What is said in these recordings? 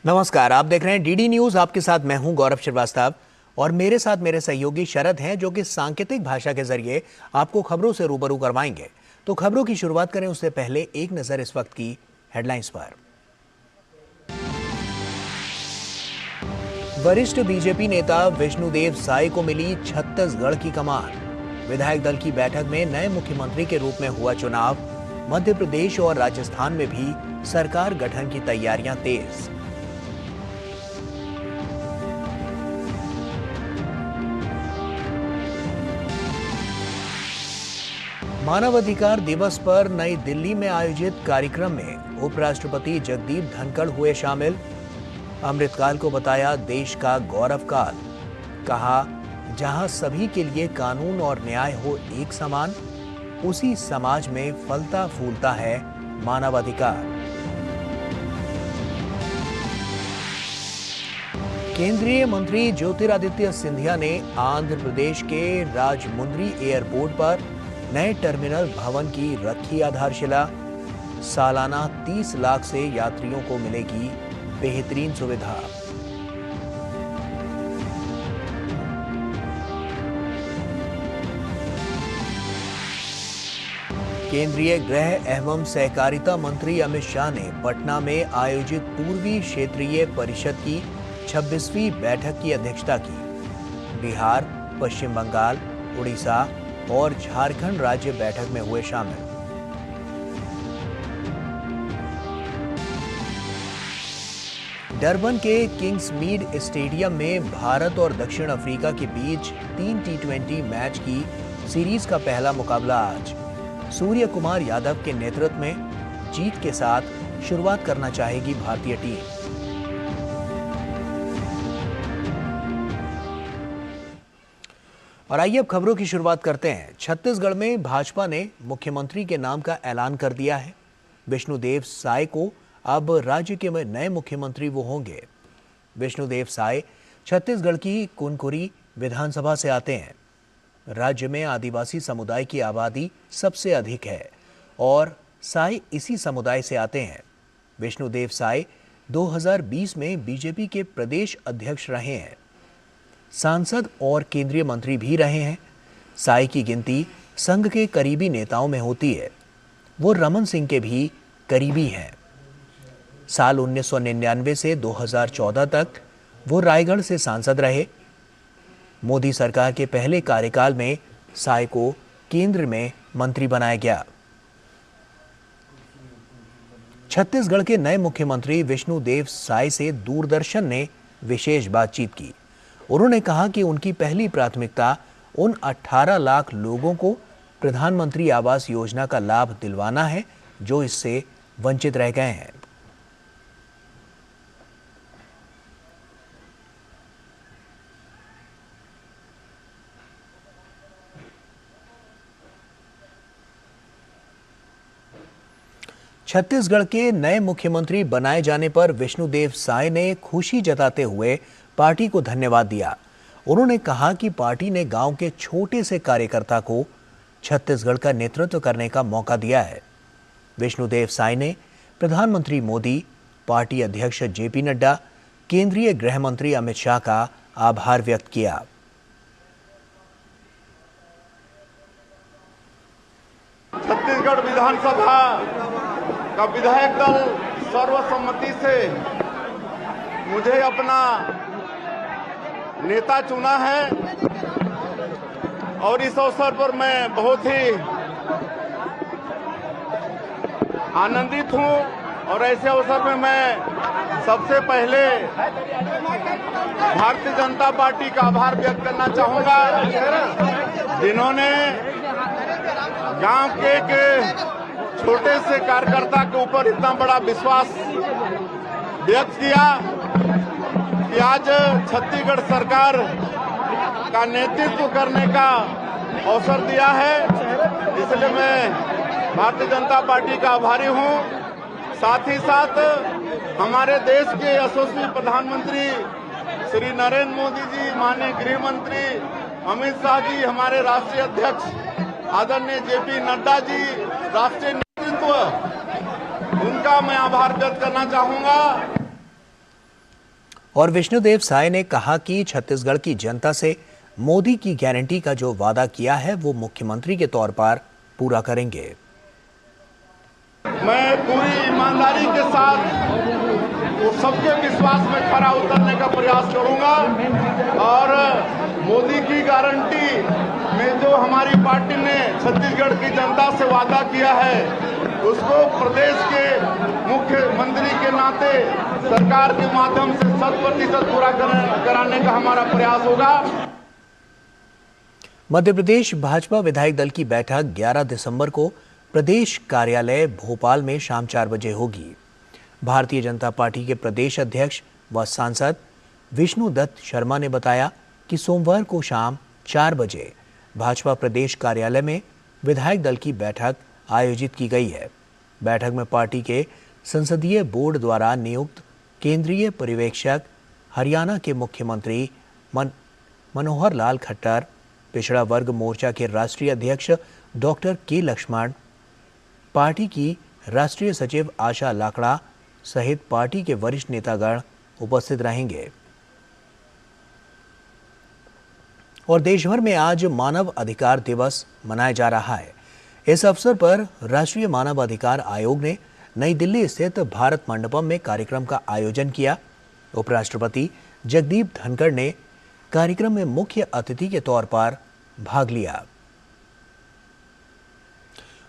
नमस्कार, आप देख रहे हैं डीडी न्यूज। आपके साथ मैं हूं गौरव श्रीवास्तव और मेरे साथ मेरे सहयोगी शरद हैं, जो कि सांकेतिक भाषा के जरिए आपको खबरों से रूबरू करवाएंगे। तो खबरों की शुरुआत करें उससे पहले एक नजर इस वक्त की हेडलाइंस पर। वरिष्ठ बीजेपी नेता विष्णुदेव साय को मिली छत्तीसगढ़ की कमान। विधायक दल की बैठक में नए मुख्यमंत्री के रूप में हुआ चुनाव। मध्य प्रदेश और राजस्थान में भी सरकार गठन की तैयारियां तेज। मानवाधिकार दिवस पर नई दिल्ली में आयोजित कार्यक्रम में उपराष्ट्रपति जगदीप धनखड़ हुए शामिल। अमृतकाल को बताया देश का गौरव काल। कहा, जहां सभी के लिए कानून और न्याय हो एक समान, उसी समाज में फलता फूलता है मानवाधिकार। केंद्रीय मंत्री ज्योतिरादित्य सिंधिया ने आंध्र प्रदेश के राजमुंद्री एयरपोर्ट पर नए टर्मिनल भवन की रखी आधारशिला। सालाना 30 लाख से यात्रियों को मिलेगी बेहतरीन सुविधा। केंद्रीय गृह एवं सहकारिता मंत्री अमित शाह ने पटना में आयोजित पूर्वी क्षेत्रीय परिषद की 26वीं बैठक की अध्यक्षता की। बिहार, पश्चिम बंगाल, उड़ीसा और झारखंड राज्य बैठक में हुए शामिल। डरबन के किंग्समीड स्टेडियम में भारत और दक्षिण अफ्रीका के बीच 3 T20 मैच की सीरीज का पहला मुकाबला आज। सूर्य कुमार यादव के नेतृत्व में जीत के साथ शुरुआत करना चाहेगी भारतीय टीम। और आइए अब खबरों की शुरुआत करते हैं। छत्तीसगढ़ में भाजपा ने मुख्यमंत्री के नाम का ऐलान कर दिया है। विष्णुदेव साय को अब राज्य के नए मुख्यमंत्री वो होंगे। विष्णुदेव साय छत्तीसगढ़ की कुनकुरी विधानसभा से आते हैं। राज्य में आदिवासी समुदाय की आबादी सबसे अधिक है और साय इसी समुदाय से आते हैं। विष्णुदेव साय 2020 में बीजेपी के प्रदेश अध्यक्ष रहे हैं, सांसद और केंद्रीय मंत्री भी रहे हैं। साय की गिनती संघ के करीबी नेताओं में होती है। वो रमन सिंह के भी करीबी हैं। साल 1999 से 2014 तक वो रायगढ़ से सांसद रहे। मोदी सरकार के पहले कार्यकाल में साय को केंद्र में मंत्री बनाया गया। छत्तीसगढ़ के नए मुख्यमंत्री विष्णुदेव साय से दूरदर्शन ने विशेष बातचीत की। उन्होंने कहा कि उनकी पहली प्राथमिकता उन 18 लाख लोगों को प्रधानमंत्री आवास योजना का लाभ दिलवाना है जो इससे वंचित रह गए हैं। छत्तीसगढ़ के नए मुख्यमंत्री बनाए जाने पर विष्णुदेव साय ने खुशी जताते हुए पार्टी को धन्यवाद दिया। उन्होंने कहा कि पार्टी ने गांव के छोटे से कार्यकर्ता को छत्तीसगढ़ का नेतृत्व करने का मौका दिया है। विष्णुदेव साय ने प्रधानमंत्री मोदी, पार्टी अध्यक्ष जेपी नड्डा, केंद्रीय गृह मंत्री अमित शाह का आभार व्यक्त किया। छत्तीसगढ़ विधानसभा का विधायक दल सर्वसम्मति से मुझे अपना नेता चुना है और इस अवसर पर मैं बहुत ही आनंदित हूं। और ऐसे अवसर में मैं सबसे पहले भारतीय जनता पार्टी का आभार व्यक्त करना चाहूंगा, जिन्होंने गांव के एक छोटे से कार्यकर्ता के ऊपर इतना बड़ा विश्वास व्यक्त किया कि आज छत्तीसगढ़ सरकार का नेतृत्व करने का अवसर दिया है। इसलिए मैं भारतीय जनता पार्टी का आभारी हूं। साथ ही साथ हमारे देश के यशस्वी प्रधानमंत्री श्री नरेंद्र मोदी जी, माननीय गृह मंत्री अमित शाह जी, हमारे राष्ट्रीय अध्यक्ष आदरणीय जेपी नड्डा जी, राष्ट्रीय नेतृत्व, उनका मैं आभार व्यक्त करना चाहूंगा। और विष्णुदेव साय ने कहा कि छत्तीसगढ़ की जनता से मोदी की गारंटी का जो वादा किया है वो मुख्यमंत्री के तौर पर पूरा करेंगे। मैं पूरी ईमानदारी के साथ वो सबके विश्वास में खरा उतरने का प्रयास करूंगा और मोदी की गारंटी में जो हमारी पार्टी ने छत्तीसगढ़ की जनता से वादा किया है उसको प्रदेश के मुख्यमंत्री के नाते सरकार के माध्यम से 100% पूरा कराने का हमारा प्रयास होगा। मध्य प्रदेश भाजपा विधायक दल की बैठक 11 दिसंबर को प्रदेश कार्यालय भोपाल में शाम 4 बजे होगी। भारतीय जनता पार्टी के प्रदेश अध्यक्ष व सांसद विष्णुदत्त शर्मा ने बताया कि सोमवार को शाम 4 बजे भाजपा प्रदेश कार्यालय में विधायक दल की बैठक आयोजित की गई है। बैठक में पार्टी के संसदीय बोर्ड द्वारा नियुक्त केंद्रीय पर्यवेक्षक, हरियाणा के मुख्यमंत्री मनोहर लाल खट्टर, पिछड़ा वर्ग मोर्चा के राष्ट्रीय अध्यक्ष डॉक्टर के लक्ष्मण, पार्टी की राष्ट्रीय सचिव आशा लाकड़ा सहित पार्टी के वरिष्ठ नेतागण उपस्थित रहेंगे। और देश भर में आज मानव अधिकार दिवस मनाया जा रहा है। इस अवसर पर राष्ट्रीय मानव अधिकार आयोग ने नई दिल्ली स्थित भारत मंडपम में कार्यक्रम का आयोजन किया। उपराष्ट्रपति जगदीप धनखड़ ने कार्यक्रम में मुख्य अतिथि के तौर पर भाग लिया।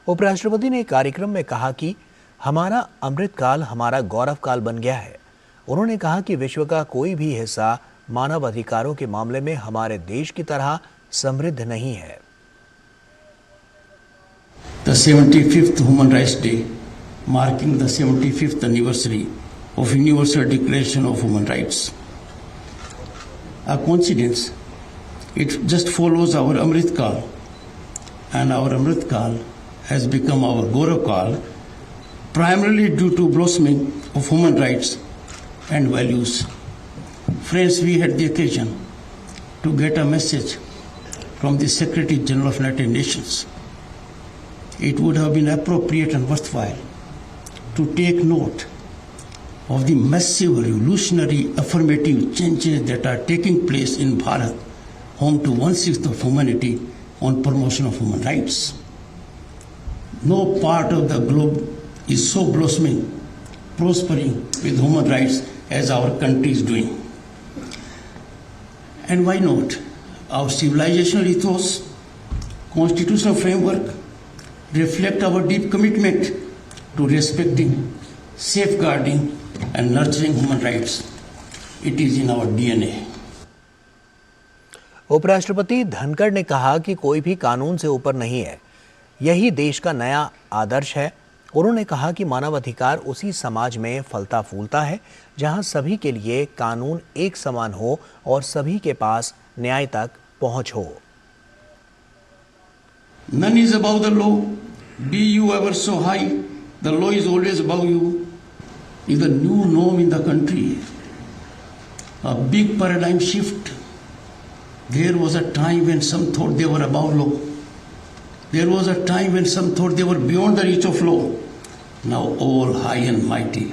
उपराष्ट्रपति ने कार्यक्रम में कहा कि हमारा अमृतकाल हमारा गौरव काल बन गया है। उन्होंने कहा कि विश्व का कोई भी हिस्सा मानव अधिकारों के मामले में हमारे देश की तरह समृद्ध नहीं है। The 75th Human Rights Day, marking the 75th anniversary of Universal Declaration of Human Rights. A coincidence, it just follows our Amrit Kal, and our Amrit Kal has become our Gaurav Kal, primarily due to blossoming of human rights and values. Friends, we had the occasion to get a message from the Secretary General of United Nations. It would have been appropriate and worthwhile to take note of the massive revolutionary affirmative changes that are taking place in Bharat, home to 1/6 of humanity, on promotion of human rights. No part of the globe is so blossoming, prospering with human rights as our country is doing. And why not? Our civilizational ethos, constitutional framework reflect our deep commitment to respecting, safeguarding and nurturing human rights. It is in our DNA. उपराष्ट्रपति धनखड़ ने कहा कि कोई भी कानून से ऊपर नहीं है, यही देश का नया आदर्श है। उन्होंने कहा कि मानवाधिकार उसी समाज में फलता फूलता है जहां सभी के लिए कानून एक समान हो और सभी के पास न्याय तक पहुंच हो। None is above the law. Be you ever so high, the law is always above you. Is the new norm in the country. A big paradigm shift. There was a time when some thought they were above law. There was a time when some thought they were beyond the reach of law. Now all high and mighty,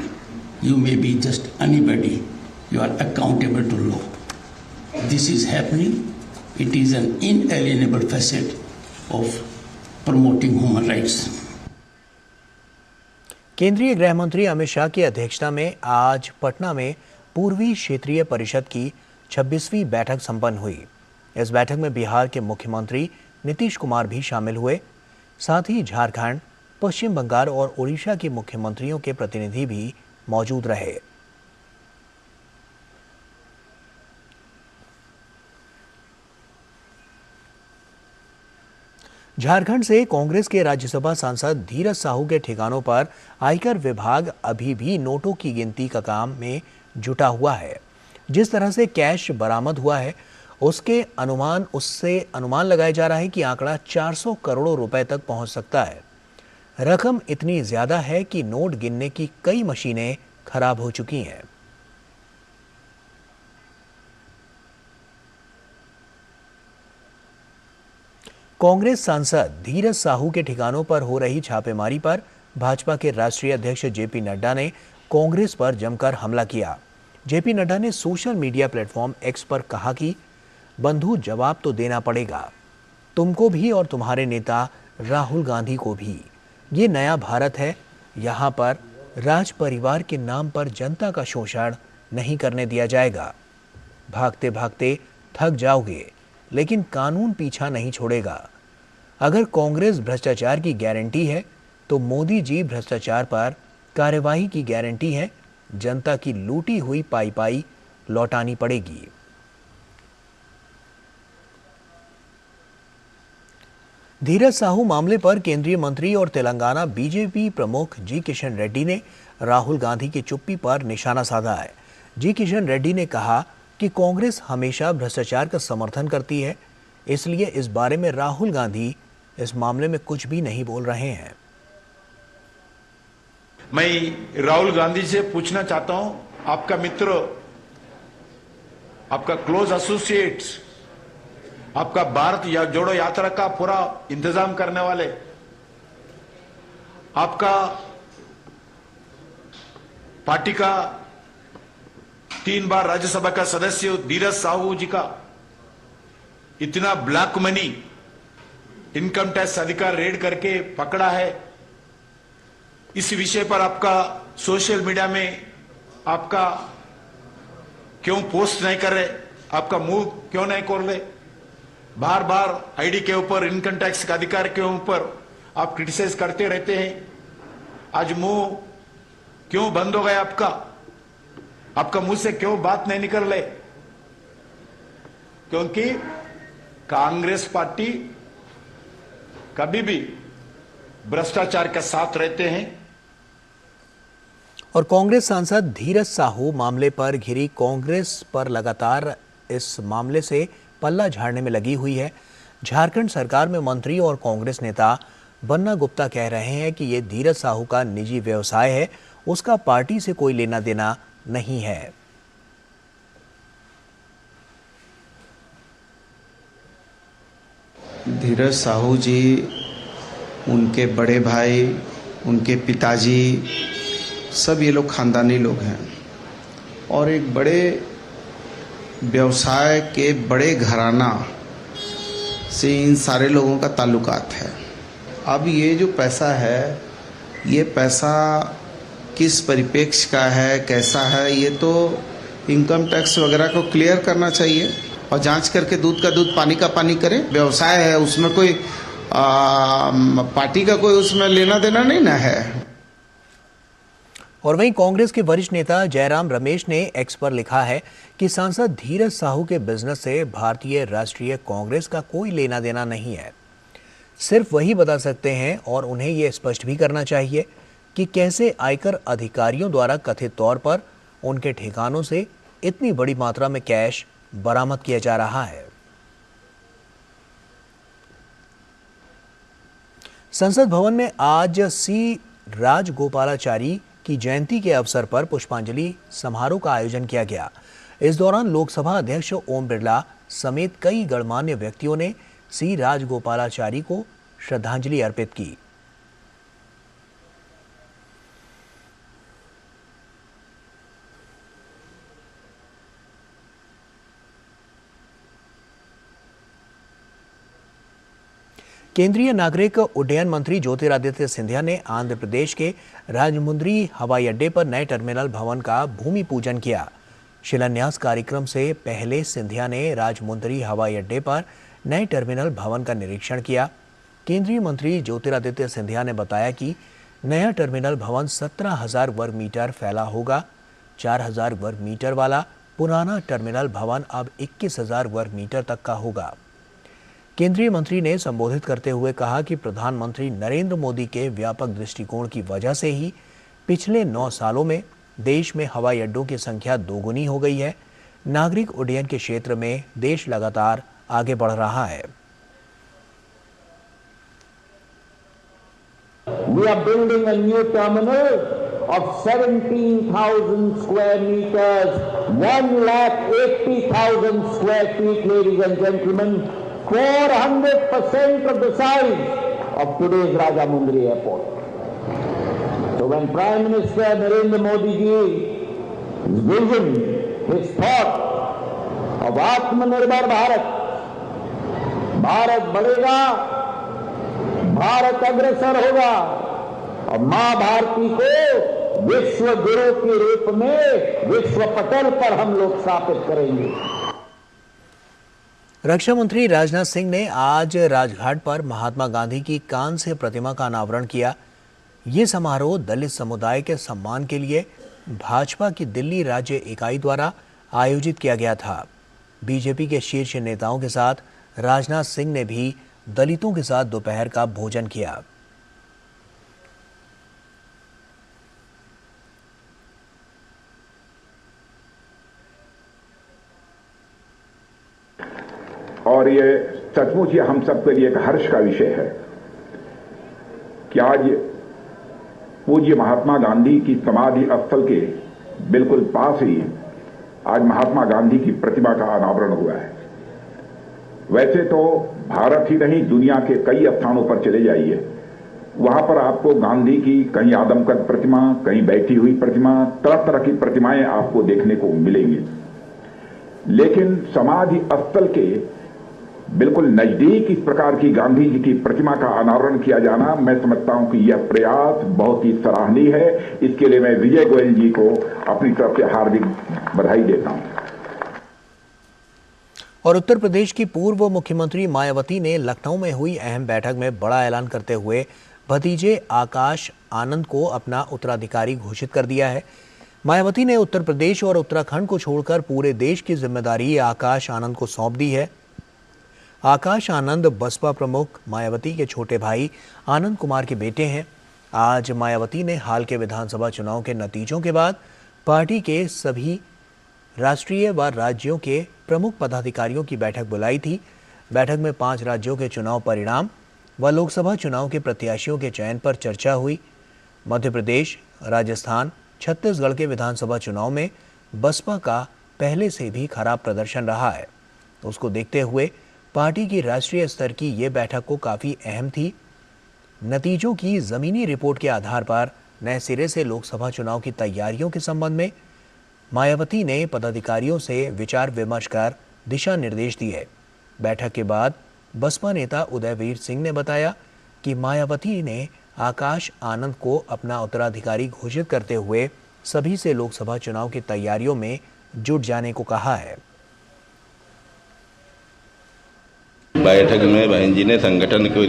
you may be just anybody. You are accountable to law. This is happening. It is an inalienable facet of promoting human rights. केंद्रीय गृह मंत्री अमित शाह की अध्यक्षता में आज पटना में पूर्वी क्षेत्रीय परिषद की 26वीं बैठक संपन्न हुई। इस बैठक में बिहार के मुख्यमंत्री नीतीश कुमार भी शामिल हुए। साथ ही झारखंड, पश्चिम बंगाल और ओडिशा के मुख्यमंत्रियों के प्रतिनिधि भी मौजूद रहे। झारखंड से कांग्रेस के राज्यसभा सांसद धीरज साहू के ठिकानों पर आयकर विभाग अभी भी नोटों की गिनती का काम में जुटा हुआ है। जिस तरह से कैश बरामद हुआ है उससे अनुमान लगाया जा रहा है कि आंकड़ा 400 करोड़ रुपए तक पहुंच सकता है। रकम इतनी ज्यादा है कि नोट गिनने की कई मशीनें खराब हो चुकी हैं। कांग्रेस सांसद धीरज साहू के ठिकानों पर हो रही छापेमारी पर भाजपा के राष्ट्रीय अध्यक्ष जेपी नड्डा ने कांग्रेस पर जमकर हमला किया। जेपी नड्डा ने सोशल मीडिया प्लेटफॉर्म एक्स पर कहा कि बंधु जवाब तो देना पड़ेगा, तुमको भी और तुम्हारे नेता राहुल गांधी को भी। ये नया भारत है, यहाँ पर राज परिवार के नाम पर जनता का शोषण नहीं करने दिया जाएगा। भागते भागते थक जाओगे, लेकिन कानून पीछा नहीं छोड़ेगा। अगर कांग्रेस भ्रष्टाचार की गारंटी है तो मोदी जी भ्रष्टाचार पर कार्यवाही की गारंटी है। जनता की लूटी हुई पाई पाई लौटानी पड़ेगी। धीरज साहू मामले पर केंद्रीय मंत्री और तेलंगाना बीजेपी प्रमुख जी किशन रेड्डी ने राहुल गांधी की चुप्पी पर निशाना साधा है। जी किशन रेड्डी ने कहा कि कांग्रेस हमेशा भ्रष्टाचार का समर्थन करती है, इसलिए इस बारे में राहुल गांधी इस मामले में कुछ भी नहीं बोल रहे हैं। मैं राहुल गांधी से पूछना चाहता हूं, आपका मित्र, आपका क्लोज एसोसिएट्स, आपका भारत या जोड़ो यात्रा का पूरा इंतजाम करने वाले, आपका पार्टी का 3 बार राज्यसभा का सदस्य धीरज साहू जी का इतना ब्लैक मनी इनकम टैक्स अधिकार रेड करके पकड़ा है, इस विषय पर आपका सोशल मीडिया में आपका क्यों पोस्ट नहीं कर रहे, आपका मुंह क्यों नहीं खोल रहे? बार बार आईडी के ऊपर, इनकम टैक्स का अधिकार के ऊपर आप क्रिटिसाइज करते रहते हैं। आज मुंह क्यों बंद हो गया आपका? आपका मुंह से क्यों बात नहीं निकल रहे? क्योंकि कांग्रेस पार्टी कभी भी भ्रष्टाचार के साथ रहते हैं। और कांग्रेस सांसद धीरज साहू मामले पर घिरी कांग्रेस पर लगातार इस मामले से पल्ला झाड़ने में लगी हुई है। झारखंड सरकार में मंत्री और कांग्रेस नेता बन्ना गुप्ता कह रहे हैं कि ये धीरज साहू का निजी व्यवसाय है, उसका पार्टी से कोई लेना देना नहीं है। धीरज साहू जी, उनके बड़े भाई, उनके पिताजी, सब ये लोग खानदानी लोग हैं और एक बड़े व्यवसाय के बड़े घराना से इन सारे लोगों का ताल्लुकात है। अब ये जो पैसा है, ये पैसा किस परिप्रेक्ष्य का है, कैसा है, ये तो इनकम टैक्स वगैरह को क्लियर करना चाहिए और जांच करके दूध का दूध पानी का पानी करें। व्यवसाय है, उसमें कोई पार्टी का कोई उसमें लेना देना नहीं ना है। और वहीं कांग्रेस के वरिष्ठ नेता जयराम रमेश ने एक्स पर लिखा है कि सांसद धीरज साहू के बिजनेस से भारतीय राष्ट्रीय कांग्रेस का कोई लेना देना नहीं है। सिर्फ वही बता सकते हैं और उन्हें यह स्पष्ट भी करना चाहिए कि कैसे आयकर अधिकारियों द्वारा कथित तौर पर उनके ठिकानों से इतनी बड़ी मात्रा में कैश बरामद किया जा रहा है। संसद भवन में आज सी राजगोपालाचारी की जयंती के अवसर पर पुष्पांजलि समारोह का आयोजन किया गया। इस दौरान लोकसभा अध्यक्ष ओम बिरला समेत कई गणमान्य व्यक्तियों ने सी राजगोपालाचारी को श्रद्धांजलि अर्पित की। केंद्रीय नागरिक उड्डयन मंत्री ज्योतिरादित्य सिंधिया ने आंध्र प्रदेश के राजमुंद्री हवाई अड्डे पर नए टर्मिनल भवन का भूमि पूजन किया। शिलान्यास कार्यक्रम से पहले सिंधिया ने राजमुंद्री हवाई अड्डे पर नए टर्मिनल भवन का निरीक्षण किया। केंद्रीय मंत्री ज्योतिरादित्य सिंधिया ने बताया कि नया टर्मिनल भवन 17,000 वर्ग मीटर फैला होगा। 4,000 वर्ग मीटर वाला पुराना टर्मिनल भवन अब 21,000 वर्ग मीटर तक का होगा। केंद्रीय मंत्री ने संबोधित करते हुए कहा कि प्रधानमंत्री नरेंद्र मोदी के व्यापक दृष्टिकोण की वजह से ही पिछले 9 सालों में देश में हवाई अड्डों की संख्या दोगुनी हो गई है। नागरिक उड्डयन के क्षेत्र में देश लगातार आगे बढ़ रहा है। We are building a new terminal of 17,000 square meters, 1,80,000 square feet, ladies and gentlemen, 400% of the size of today's Rajamundry Airport. So when Prime Minister Narendra Modi ji's vision his thought of आत्मनिर्भर भारत, भारत बढ़ेगा, भारत अग्रसर होगा और मां भारती को विश्व गुरु के रूप में विश्व पटल पर हम लोग स्थापित करेंगे। रक्षा मंत्री राजनाथ सिंह ने आज राजघाट पर महात्मा गांधी की कांस्य प्रतिमा का अनावरण किया। ये समारोह दलित समुदाय के सम्मान के लिए भाजपा की दिल्ली राज्य इकाई द्वारा आयोजित किया गया था। बीजेपी के शीर्ष नेताओं के साथ राजनाथ सिंह ने भी दलितों के साथ दोपहर का भोजन किया। और ये सचमुच ये हम सब के लिए एक हर्ष का विषय है कि आज पूज्य महात्मा गांधी की समाधि स्थल के बिल्कुल पास ही आज महात्मा गांधी की प्रतिमा का अनावरण हुआ है। वैसे तो भारत ही नहीं, दुनिया के कई स्थानों पर चले जाइए, वहां पर आपको गांधी की कहीं आदमकद प्रतिमा, कहीं बैठी हुई प्रतिमा, तरह तरह की प्रतिमाएं आपको देखने को मिलेंगी। लेकिन समाधि स्थल के बिल्कुल नजदीक इस प्रकार की गांधी जी की प्रतिमा का अनावरण किया जाना, मैं समझता हूं कि यह प्रयास बहुत ही सराहनीय है। इसके लिए मैं विजय गोयल जी को अपनी तरफ से हार्दिक बधाई देता हूं। और उत्तर प्रदेश की पूर्व मुख्यमंत्री मायावती ने लखनऊ में हुई अहम बैठक में बड़ा ऐलान करते हुए भतीजे आकाश आनंद को अपना उत्तराधिकारी घोषित कर दिया है। मायावती ने उत्तर प्रदेश और उत्तराखंड को छोड़कर पूरे देश की जिम्मेदारी आकाश आनंद को सौंप दी है। आकाश आनंद बसपा प्रमुख मायावती के छोटे भाई आनंद कुमार के बेटे हैं। आज मायावती ने हाल के विधानसभा चुनाव के नतीजों के बाद पार्टी के सभी राष्ट्रीय व राज्यों के प्रमुख पदाधिकारियों की बैठक बुलाई थी। बैठक में 5 राज्यों के चुनाव परिणाम व लोकसभा चुनाव के प्रत्याशियों के चयन पर चर्चा हुई। मध्य प्रदेश, राजस्थान, छत्तीसगढ़ के विधानसभा चुनाव में बसपा का पहले से भी खराब प्रदर्शन रहा है। उसको देखते हुए पार्टी की राष्ट्रीय स्तर की ये बैठक को काफ़ी अहम थी। नतीजों की ज़मीनी रिपोर्ट के आधार पर नए सिरे से लोकसभा चुनाव की तैयारियों के संबंध में मायावती ने पदाधिकारियों से विचार विमर्श कर दिशा निर्देश दिए। बैठक के बाद बसपा नेता उदयवीर सिंह ने बताया कि मायावती ने आकाश आनंद को अपना उत्तराधिकारी घोषित करते हुए सभी से लोकसभा चुनाव की तैयारियों में जुट जाने को कहा है। बैठक में बहन जी ने संगठन को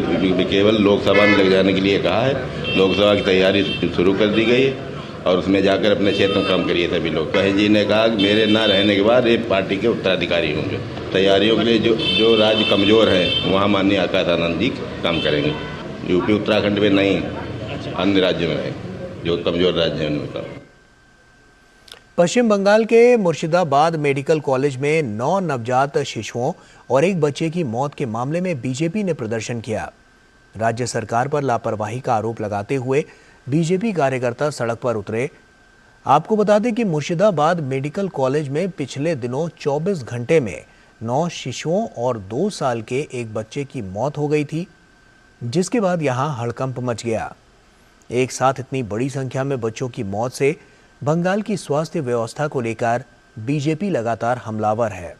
केवल लोकसभा में लग जाने के लिए कहा है। लोकसभा की तैयारी शुरू कर दी गई है और उसमें जाकर अपने क्षेत्र में काम करिए सभी लोग। बहन जी ने कहा कि मेरे ना रहने के बाद ये पार्टी के उत्तराधिकारी होंगे। तैयारियों के लिए जो राज्य कमज़ोर हैं वहाँ माननीय आकाश आनंद जी काम करेंगे। यूपी उत्तराखंड में नहीं, अन्य राज्यों में है, जो कमज़ोर राज्य हैं उनमें काम। पश्चिम बंगाल के मुर्शिदाबाद मेडिकल कॉलेज में 9 नवजात शिशुओं और 1 बच्चे की मौत के मामले में बीजेपी ने प्रदर्शन किया। राज्य सरकार पर लापरवाही का आरोप लगाते हुए बीजेपी कार्यकर्ता सड़क पर उतरे। आपको बता दें कि मुर्शिदाबाद मेडिकल कॉलेज में पिछले दिनों 24 घंटे में 9 शिशुओं और 2 साल के 1 बच्चे की मौत हो गई थी, जिसके बाद यहां हड़कंप मच गया। एक साथ इतनी बड़ी संख्या में बच्चों की मौत से बंगाल की स्वास्थ्य व्यवस्था को लेकर बीजेपी लगातार हमलावर है।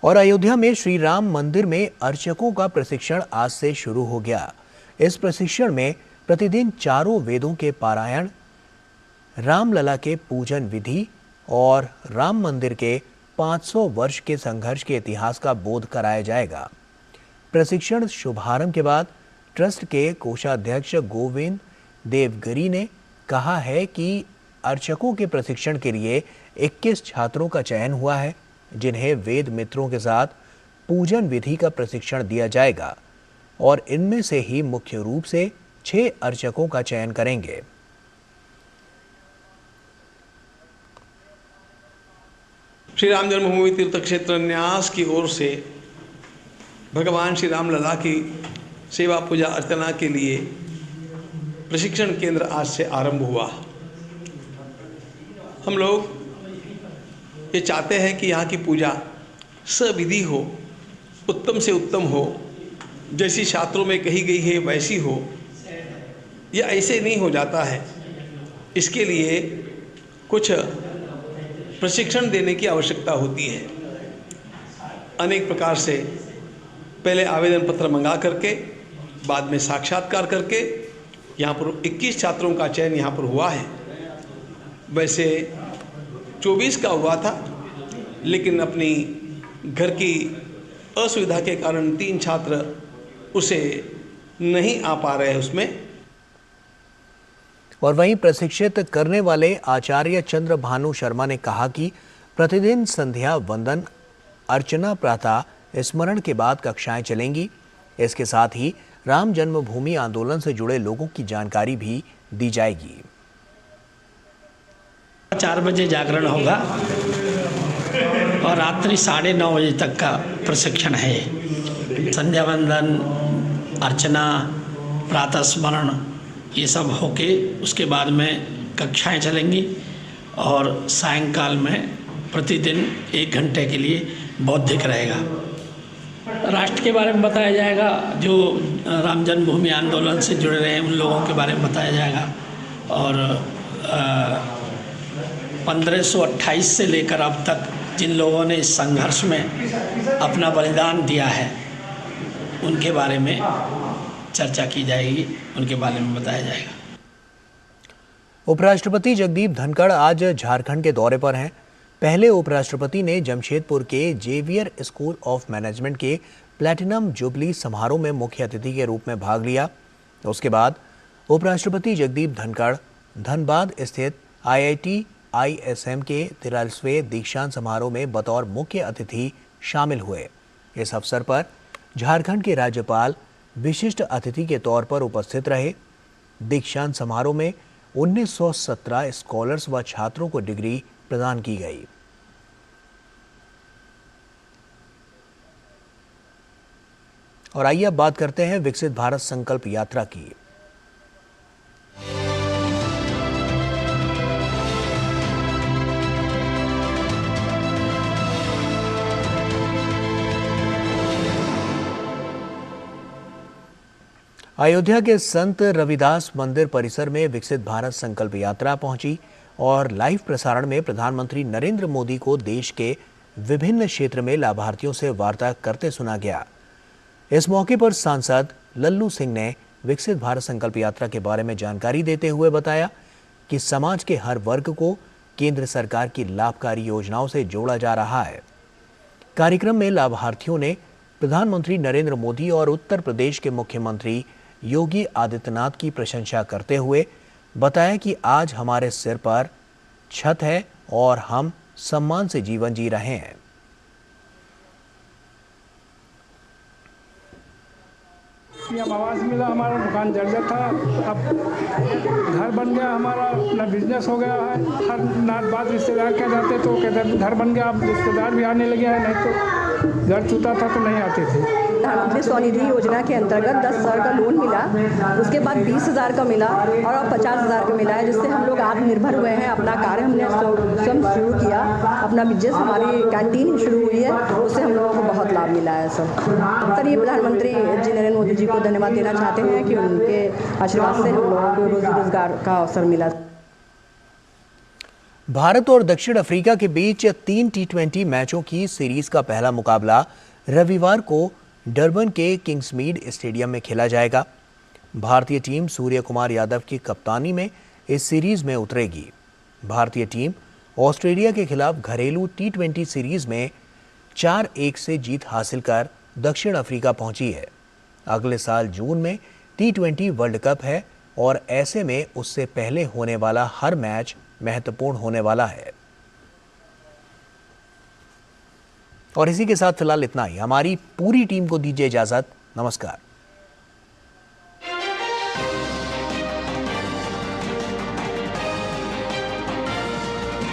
और अयोध्या में श्री राम मंदिर में अर्चकों का प्रशिक्षण आज से शुरू हो गया। इस प्रशिक्षण में प्रतिदिन 4 वेदों के पारायण, रामलला के पूजन विधि और राम मंदिर के 500 वर्ष के संघर्ष के इतिहास का बोध कराया जाएगा। प्रशिक्षण शुभारंभ के बाद ट्रस्ट के कोषाध्यक्ष गोविंद देवगिरी ने कहा है कि अर्चकों के प्रशिक्षण के लिए 21 छात्रों का चयन हुआ है, जिन्हें वेद मित्रों के साथ पूजन विधि का प्रशिक्षण दिया जाएगा और इनमें से ही मुख्य रूप से 6 अर्चकों का चयन करेंगे। श्री राम जन्मभूमि तीर्थ क्षेत्र न्यास की ओर से भगवान श्री राम लला की सेवा पूजा अर्चना के लिए प्रशिक्षण केंद्र आज से आरंभ हुआ। हम लोग ये चाहते हैं कि यहाँ की पूजा सविधि हो, उत्तम से उत्तम हो, जैसी शास्त्रों में कही गई है वैसी हो। यह ऐसे नहीं हो जाता है। इसके लिए कुछ प्रशिक्षण देने की आवश्यकता होती है। अनेक प्रकार से पहले आवेदन पत्र मंगा करके बाद में साक्षात्कार करके यहाँ पर 21 छात्रों का चयन यहाँ पर हुआ है। वैसे 24 का हुआ था, लेकिन अपनी घर की असुविधा के कारण 3 छात्र उसे नहीं आ पा रहे उसमें। और वहीं प्रशिक्षित करने वाले आचार्य चंद्र भानु शर्मा ने कहा कि प्रतिदिन संध्या वंदन अर्चना प्रातः स्मरण के बाद कक्षाएं चलेंगी। इसके साथ ही राम जन्मभूमि आंदोलन से जुड़े लोगों की जानकारी भी दी जाएगी। 4 बजे जागरण होगा और रात्रि 9:30 बजे तक का प्रशिक्षण है। संध्या वंदन, अर्चना, प्रातः स्मरण, ये सब होके उसके बाद में कक्षाएं चलेंगी और सायंकाल में प्रतिदिन 1 घंटे के लिए बौद्धिक रहेगा। राष्ट्र के बारे में बताया जाएगा, जो राम जन्मभूमि आंदोलन से जुड़े रहे हैं उन लोगों के बारे में बताया जाएगा, और 1528 से लेकर अब तक जिन लोगों ने इस संघर्ष में अपना बलिदान दिया है उनके बारे में चर्चा की जाएगी, उनके बारे में बताया जाएगा। उपराष्ट्रपति जगदीप धनखड़ आज झारखंड के दौरे पर हैं। पहले उपराष्ट्रपति ने जमशेदपुर के जेवियर स्कूल ऑफ मैनेजमेंट के प्लैटिनम जुबली समारोह में मुख्य अतिथि के रूप में भाग लिया। उसके बाद उपराष्ट्रपति जगदीप धनखड़ धनबाद स्थित IIT-ISM के 43वें दीक्षांत समारोह में बतौर मुख्य अतिथि शामिल हुए। इस अवसर पर झारखंड के राज्यपाल विशिष्ट अतिथि के तौर पर उपस्थित रहे। दीक्षांत समारोह में 1917 स्कॉलर्स व छात्रों को डिग्री प्रदान की गई। और आइए अब बात करते हैं विकसित भारत संकल्प यात्रा की। अयोध्या के संत रविदास मंदिर परिसर में विकसित भारत संकल्प यात्रा पहुंची और लाइव प्रसारण में प्रधानमंत्री नरेंद्र मोदी को देश के विभिन्न क्षेत्र में लाभार्थियों से वार्ता करते सुना गया। इस मौके पर सांसद लल्लू सिंह ने विकसित भारत संकल्प यात्रा के बारे में जानकारी देते हुए बताया कि समाज के हर वर्ग को केंद्र सरकार की लाभकारी योजनाओं से जोड़ा जा रहा है। कार्यक्रम में लाभार्थियों ने प्रधानमंत्री नरेंद्र मोदी और उत्तर प्रदेश के मुख्यमंत्री योगी आदित्यनाथ की प्रशंसा करते हुए बताया कि आज हमारे सिर पर छत है और हम सम्मान से जीवन जी रहे हैं। आवास मिला, हमारा दुकान जर्जर था, अब घर बन गया, हमारा अपना बिजनेस हो गया है। हर नात बात रिश्तेदार कह जाते तो कहते घर बन गया, अब रिश्तेदार भी आने लगे हैं, नहीं तो घर छूता था तो नहीं आते थे। प्रधानमंत्री स्वनिधि योजना के अंतर्गत 10,000 का लोन मिला, उसके बाद 20,000 का मिला और अब 50,000 का मिला है, जिससे हम लोग आत्मनिर्भर हुए हैं। अपना कार्य हमने स्वयं शुरू किया, अपना बिजनेस, हमारी कैंटीन शुरू हुई है, उससे हम लोगों को बहुत लाभ मिला है। सर ये प्रधानमंत्री जी नरेंद्र मोदी जी को धन्यवाद देना चाहते हैं कि उनके आशीर्वाद से हम लोगों को रोजगार का अवसर मिला। भारत और दक्षिण अफ्रीका के बीच 3 T20 मैचों की सीरीज का पहला मुकाबला रविवार को डरबन के किंग्समीड स्टेडियम में खेला जाएगा। भारतीय टीम सूर्य कुमार यादव की कप्तानी में इस सीरीज में उतरेगी। भारतीय टीम ऑस्ट्रेलिया के खिलाफ घरेलू T20 सीरीज में 4-1 से जीत हासिल कर दक्षिण अफ्रीका पहुंची है। अगले साल जून में T20 वर्ल्ड कप है और ऐसे में उससे पहले होने वाला हर मैच महत्वपूर्ण होने वाला है। और इसी के साथ फिलहाल इतना ही। हमारी पूरी टीम को दीजिए इजाजत। नमस्कार।